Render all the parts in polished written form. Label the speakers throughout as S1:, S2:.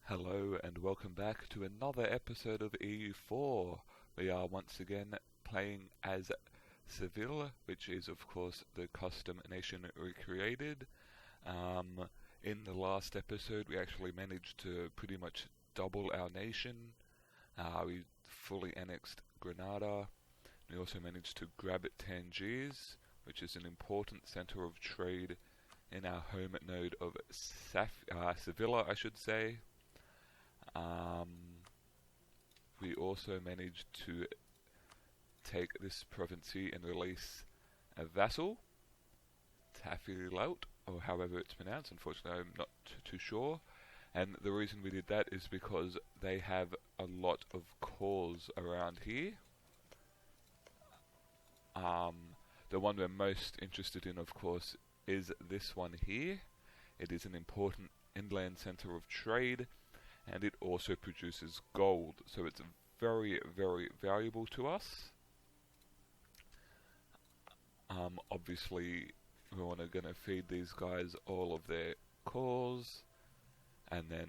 S1: Hello and welcome back to another episode of EU4. We are once again playing as Seville, which is of course the custom nation recreated. In the last episode we actually managed to pretty much double our nation. We fully annexed Granada. We also managed to grab Tangiers, which is an important center of trade in our home node of Sevilla, I should say. We also managed to take this province and release a vassal, Tafilaut, or however it's pronounced. Unfortunately, I'm not too sure. And the reason we did that is because they have a lot of cores around here. The one we're most interested in, of course, is this one here. It is an important inland center of trade, and it also produces gold, so it's very, very valuable to us. Obviously, we're going to feed these guys all of their cores, and then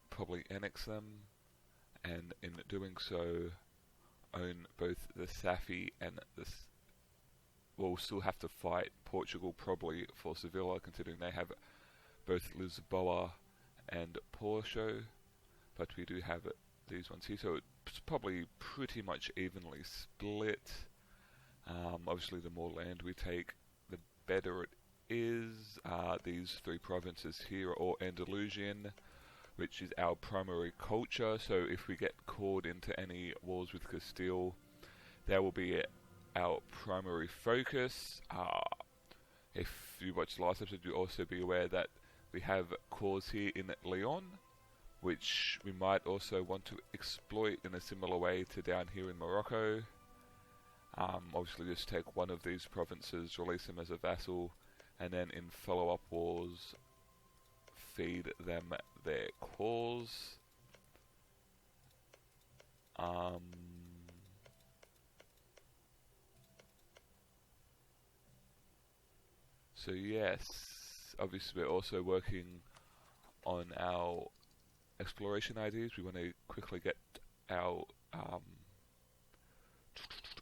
S1: probably annex them, and in doing so, own both the Safi and the... We'll still have to fight Portugal probably for Sevilla, considering they have both Lisboa and Porto, but we do have these ones here, so it's probably pretty much evenly split. Obviously the more land we take, the better it is. These three provinces here are all Andalusian, which is our primary culture, so if we get caught into any wars with Castile, that will be our primary focus. If you watched the last episode, you'll also be aware that we have cores here in Leon, which we might also want to exploit in a similar way to down here in Morocco. Obviously just take one of these provinces, release them as a vassal, and then in follow-up wars feed them their cores. So yes, obviously we're also working on our exploration ideas. We want to quickly get our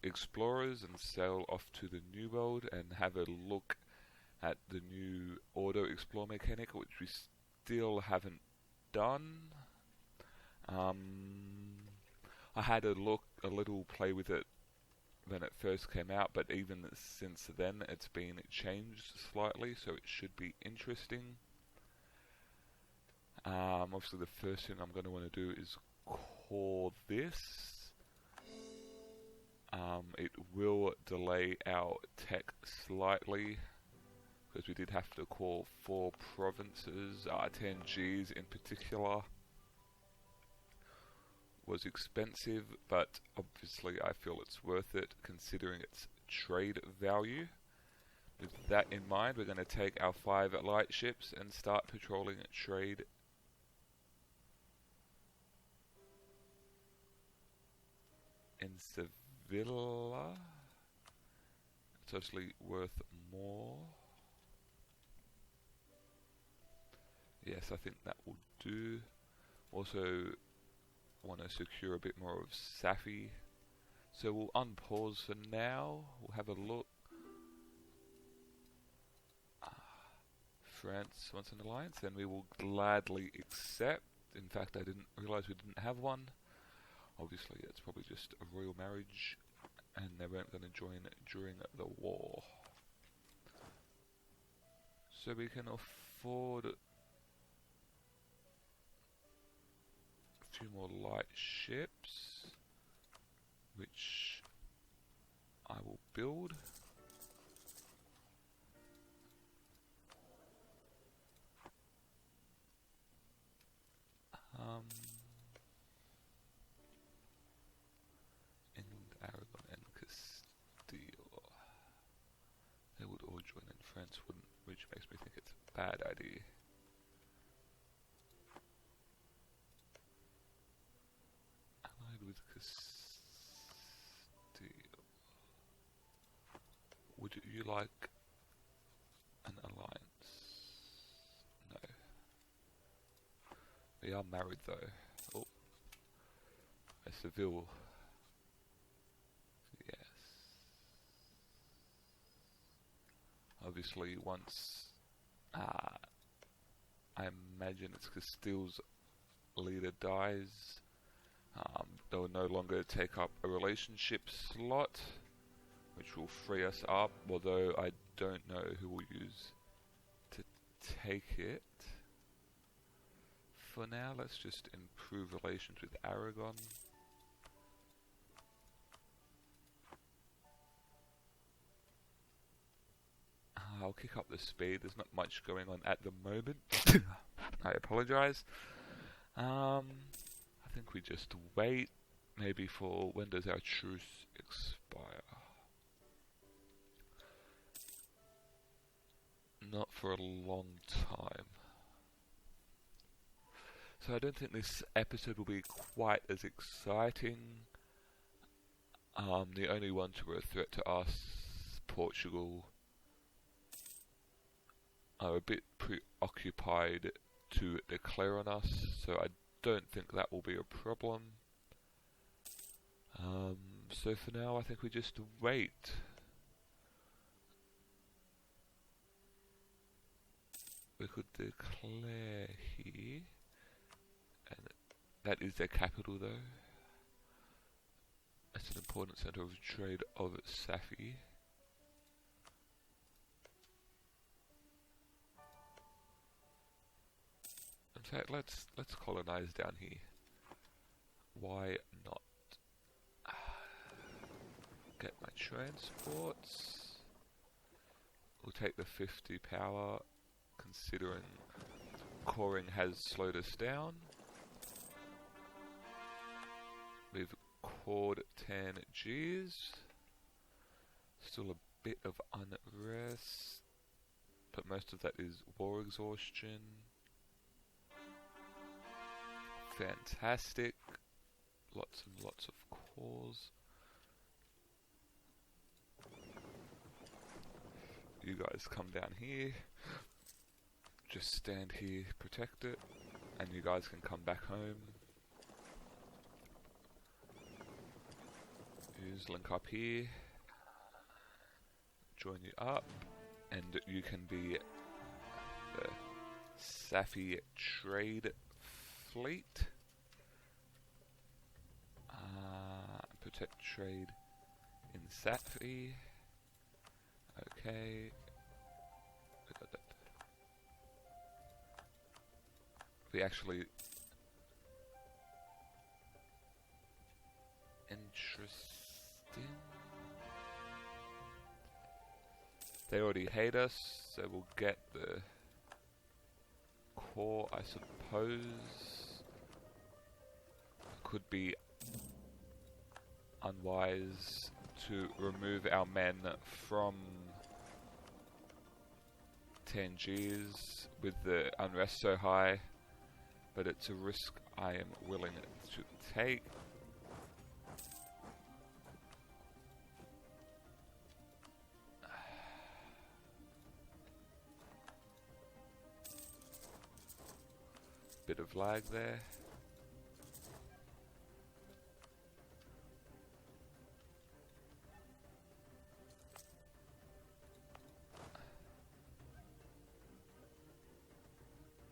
S1: explorers and sail off to the New World and have a look at the new auto explore mechanic, which we still haven't done. I had a little play with it when it first came out, but even since then it's been changed slightly, so it should be interesting. Obviously the first thing I'm going to want to do is core this. It will delay our tech slightly, because we did have to core 4 provinces. 10Gs in particular was expensive, but obviously I feel it's worth it considering its trade value. With that in mind, we're going to take our 5 light ships and start patrolling trade in Sevilla. It's actually worth more. Yes, I think that will do. Also want to secure a bit more of Safi, so we'll unpause for now. We'll have a look. France wants an alliance, and we will gladly accept. In fact, I didn't realize we didn't have one. Obviously it's probably just a royal marriage, and they weren't going to join during the war, so we can afford few more light ships, which I will build. England, Aragon and Castile. They would all join in. France wouldn't, which makes me think it's a bad idea. With Castile. Would you like an alliance? No. We are married though. Oh, a Seville. Yes. Obviously, once I imagine it's Castile's leader dies, they will no longer take up a relationship slot, which will free us up. Although I don't know who will use to take it. For now, let's just improve relations with Aragon. I'll kick up the speed. There's not much going on at the moment. I apologize. I think we just wait. Maybe for when does our truce expire? Not for a long time. So I don't think this episode will be quite as exciting. The only ones who are a threat to us, Portugal, are a bit preoccupied to declare on us, so I don't think that will be a problem. So for now I think we just wait. We could declare here, and that is their capital though. It's an important centre of trade of Safi. In fact, let's colonize down here. Why not? Get my transports. We'll take the 50 power, considering coring has slowed us down. We've cored 10 Gs. Still a bit of unrest, but most of that is war exhaustion. Fantastic. Lots and lots of cores. You guys come down here. Just stand here, protect it, and you guys can come back home. Use link up here. Join you up, and you can be the Safi trade fleet. Protect trade in Safi. Okay. We got that. We actually interesting. They already hate us, so we'll get the core, I suppose. Could be unwise to remove our men from 10 Gs with the unrest so high, but it's a risk I am willing to take. Bit of lag there.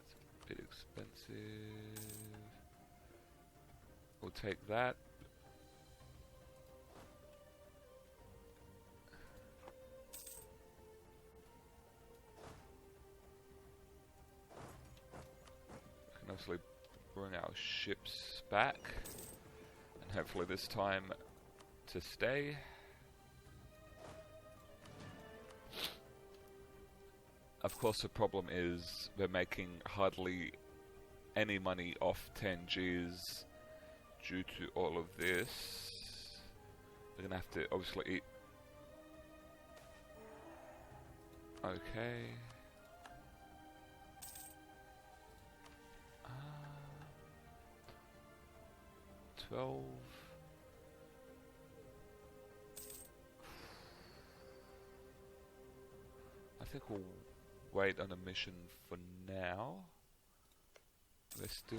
S1: It's a bit expensive. We'll take that. Obviously bring our ships back, and hopefully this time to stay. Of course the problem is we're making hardly any money off 10 Gs due to all of this. We're gonna have to obviously eat. Okay. 12. I think we'll wait on a mission for now. they're still...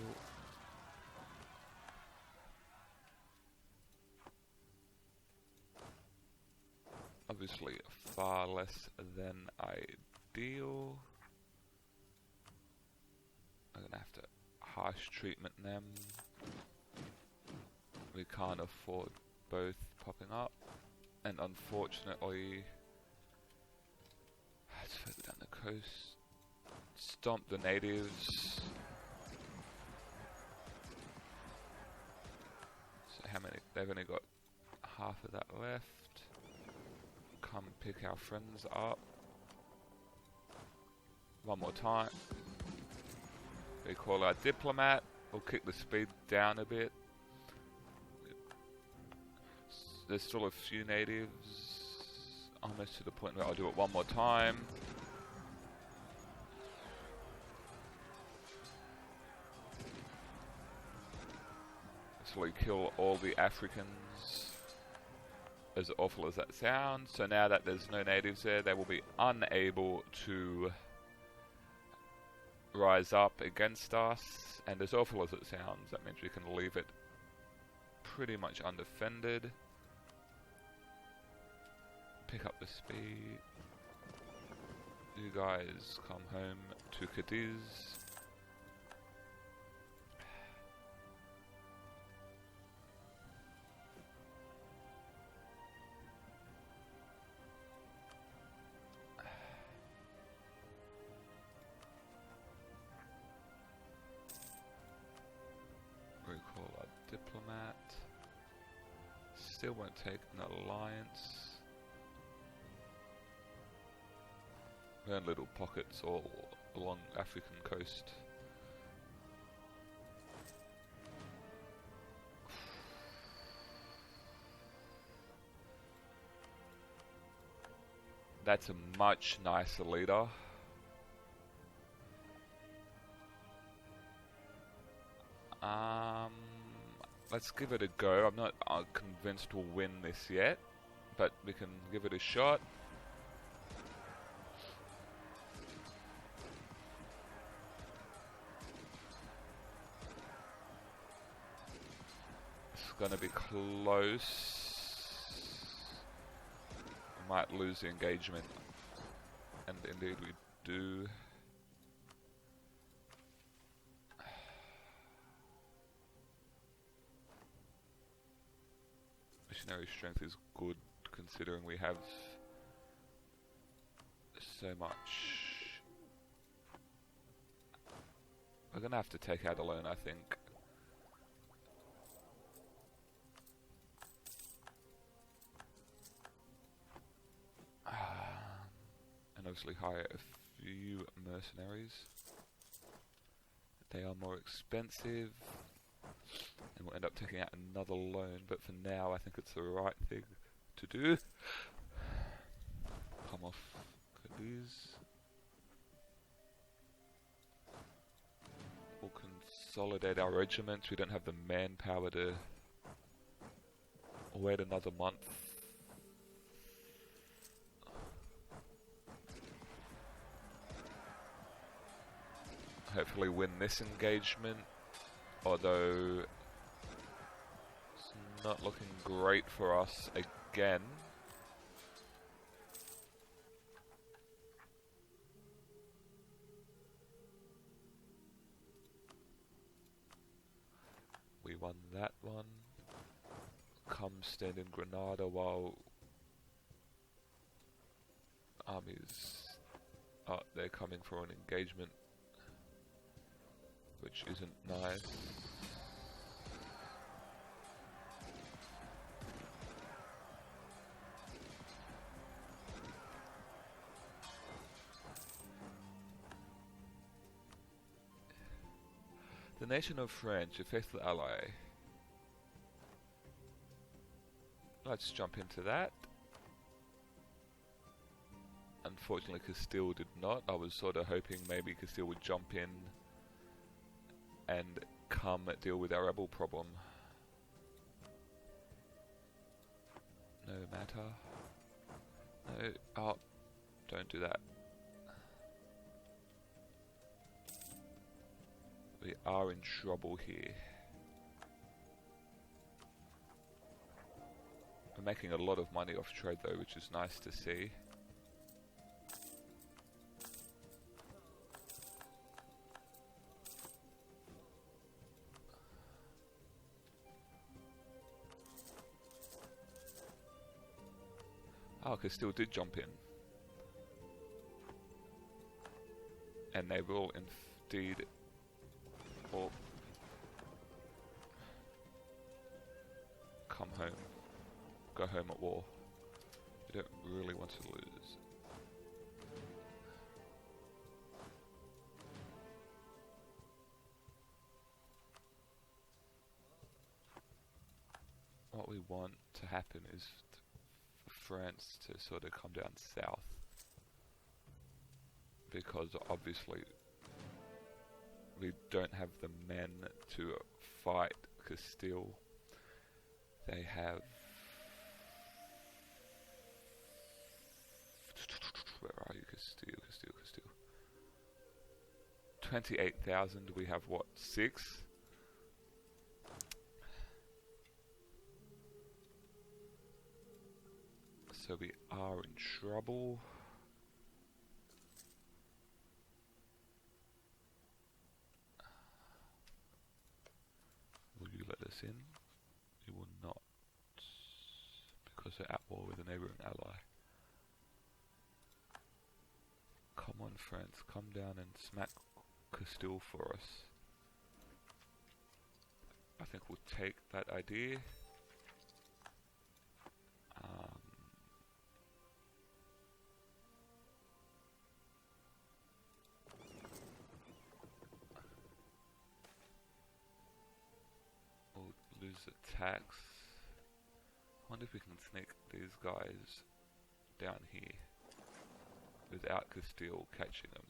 S1: Obviously far less than ideal. I'm gonna have to harsh treatment them. We can't afford both popping up. And unfortunately, it's further down the coast. Stomp the natives. So how many? They've only got half of that left. Come pick our friends up. One more time. We call our diplomat. We'll kick the speed down a bit. There's still a few natives. Almost to the point where I'll do it one more time. So we kill all the Africans. As awful as that sounds. So now that there's no natives there, they will be unable to rise up against us. And as awful as it sounds, that means we can leave it pretty much undefended. Pick up the speed. You guys come home to Cadiz. Recall our diplomat. Still won't take an alliance. We're in little pockets all along African coast. That's a much nicer leader. Let's give it a go. I'm not convinced we'll win this yet, but we can give it a shot. It's gonna be close. We might lose the engagement, and indeed we do. Missionary strength is good considering we have so much. We're gonna have to take out alone, I think. And obviously hire a few mercenaries. They are more expensive. And we'll end up taking out another loan, but for now I think it's the right thing to do. Come off Cadiz. We'll consolidate our regiments. We don't have the manpower to wait another month. Hopefully win this engagement. Although it's not looking great for us again. We won that one. Come stand in Granada while armies they're coming for an engagement, which isn't nice. The nation of France, a faithful ally. Let's jump into that. Unfortunately, Castile did not. I was sort of hoping maybe Castile would jump in and come deal with our rebel problem. No matter. No, oh, don't do that. We are in trouble here. We're making a lot of money off trade though, which is nice to see. Oh, Castile did jump in. And they will indeed all come home. Go home at war. We don't really want to lose. What we want to happen is for France to sort of come down south. Because obviously we don't have the men to fight Castile. They have... Where are you, Castile? 28,000, we have what, 6? So we are in trouble. Will you let us in? You will not, because we're at war with a neighbouring ally. Come on, France, come down and smack Castile for us. I think we'll take that idea. We'll lose the tax. I wonder if we can sneak these guys down here without Castile catching them.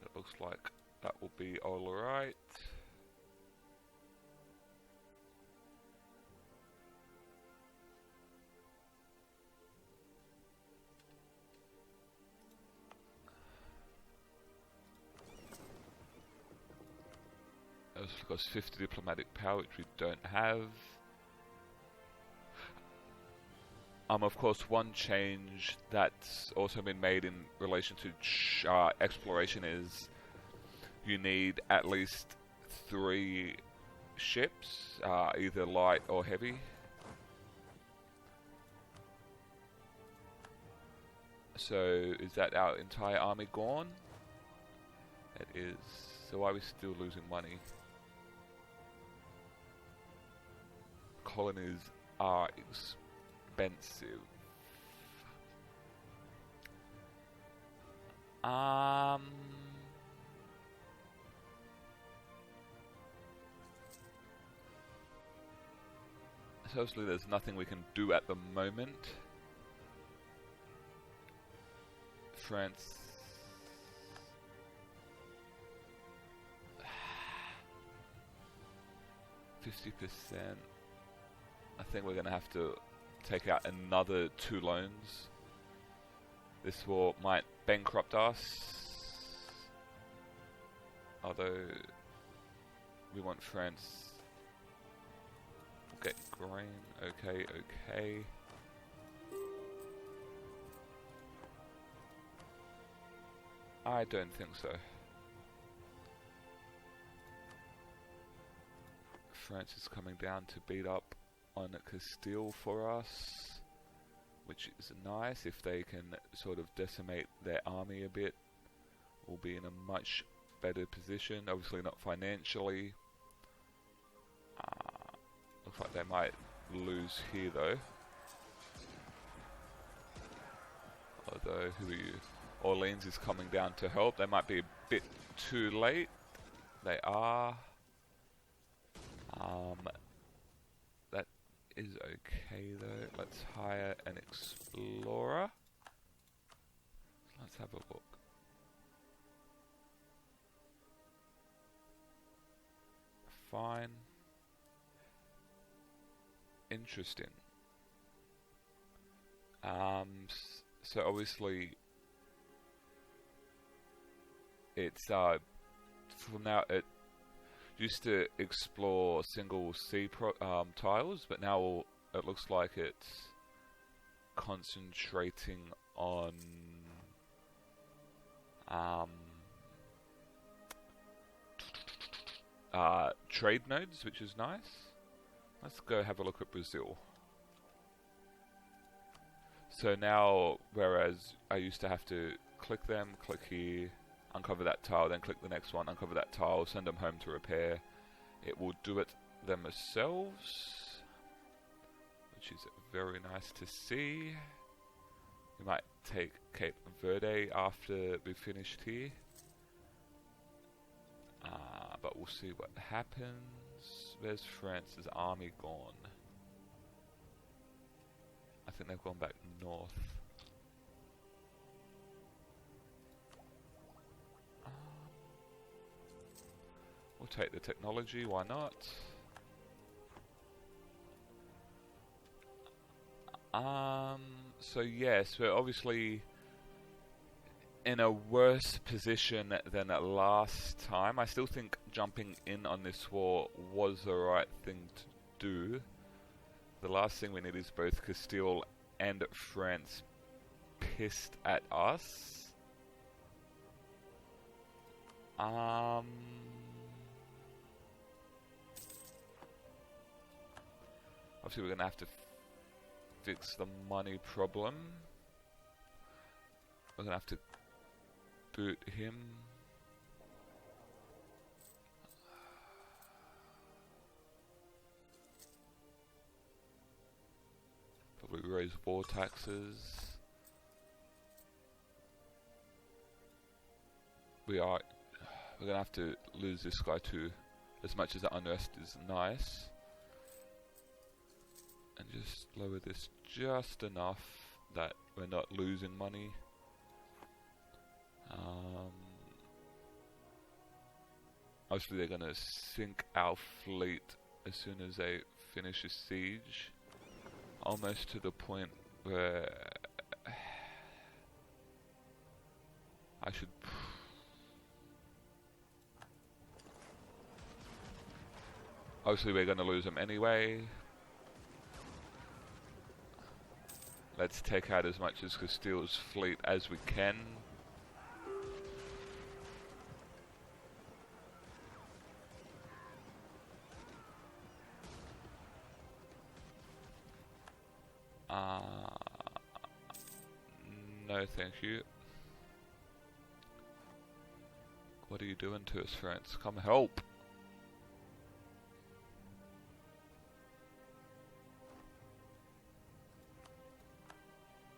S1: It looks like that will be alright. It's got 50 diplomatic power, which we don't have. Of course, one change that's also been made in relation to exploration is you need at least 3 ships, either light or heavy. So, is that our entire army gone? It is. So why are we still losing money? Colonies are expensive. So obviously there's nothing we can do at the moment. France... 50%. I think we're going to have to take out another 2 loans. This war might bankrupt us. Although we want France. We'll get grain. Okay, okay. I don't think so. France is coming down to beat up on Castile for us, which is nice. If they can sort of decimate their army a bit, we'll be in a much better position. Obviously not financially. Looks like they might lose here though. Although, who are you? Orleans is coming down to help. They might be a bit too late. They are. That is okay though. Let's hire an explorer. Let's have a look. Fine. Interesting. So obviously it's from now it used to explore single sea tiles, but now it looks like it's concentrating on trade nodes, which is nice. Let's go have a look at Brazil. So now, whereas I used to have to click them, click here, uncover that tile, then click the next one, uncover that tile, send them home to repair, it will do it themselves, which is very nice to see. We might take Cape Verde after we've finished here, but we'll see what happens. Where's France's army gone? I think they've gone back north. We'll take the technology, why not? So yes, we're obviously in a worse position than last time. I still think jumping in on this war was the right thing to do. The last thing we need is both Castile and France pissed at us. Obviously we're going to have to fix the money problem. We're going to have to boot him. Probably raise war taxes. We're going to have to lose this guy too, as much as that unrest is nice. And just lower this just enough that we're not losing money. Obviously they're going to sink our fleet as soon as they finish a siege. Almost to the point where I should... Obviously we're going to lose them anyway. Let's take out as much as Castile's fleet as we can. No, thank you. What are you doing to us, France? Come help!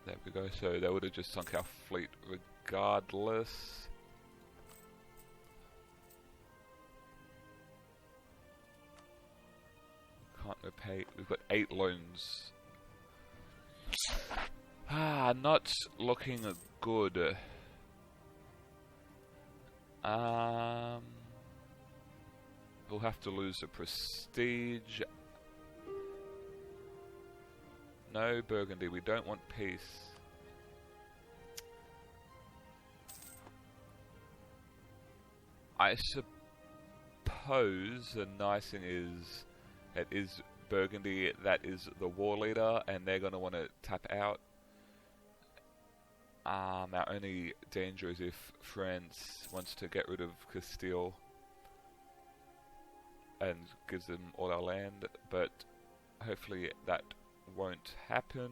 S1: There we go, so they would have just sunk our fleet regardless. Can't repay, we've got 8 loans. Not looking good. We'll have to lose the prestige. No, Burgundy, we don't want peace. I suppose the nice thing is, it is Burgundy that is the war leader, and they're going to want to tap out. Our only danger is if France wants to get rid of Castile and gives them all our land, but hopefully that won't happen.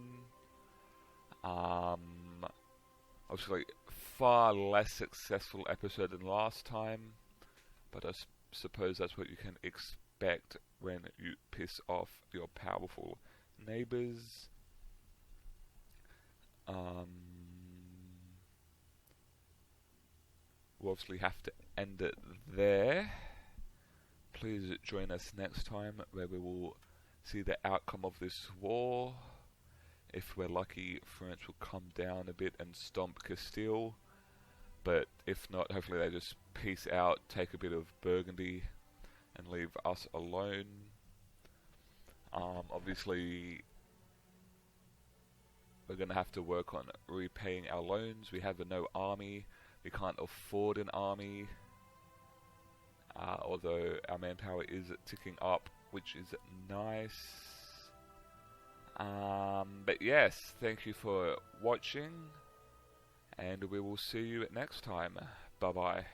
S1: Obviously far less successful episode than last time, but I suppose that's what you can expect when you piss off your powerful neighbors. We'll obviously have to end it there. Please join us next time where we will see the outcome of this war. If we're lucky, France will come down a bit and stomp Castile, but if not, hopefully they just peace out, take a bit of Burgundy and leave us alone. Obviously we're going to have to work on repaying our loans. We have no army, We can't afford an army, although our manpower is ticking up, which is nice. But yes, thank you for watching, and we will see you next time. Bye bye.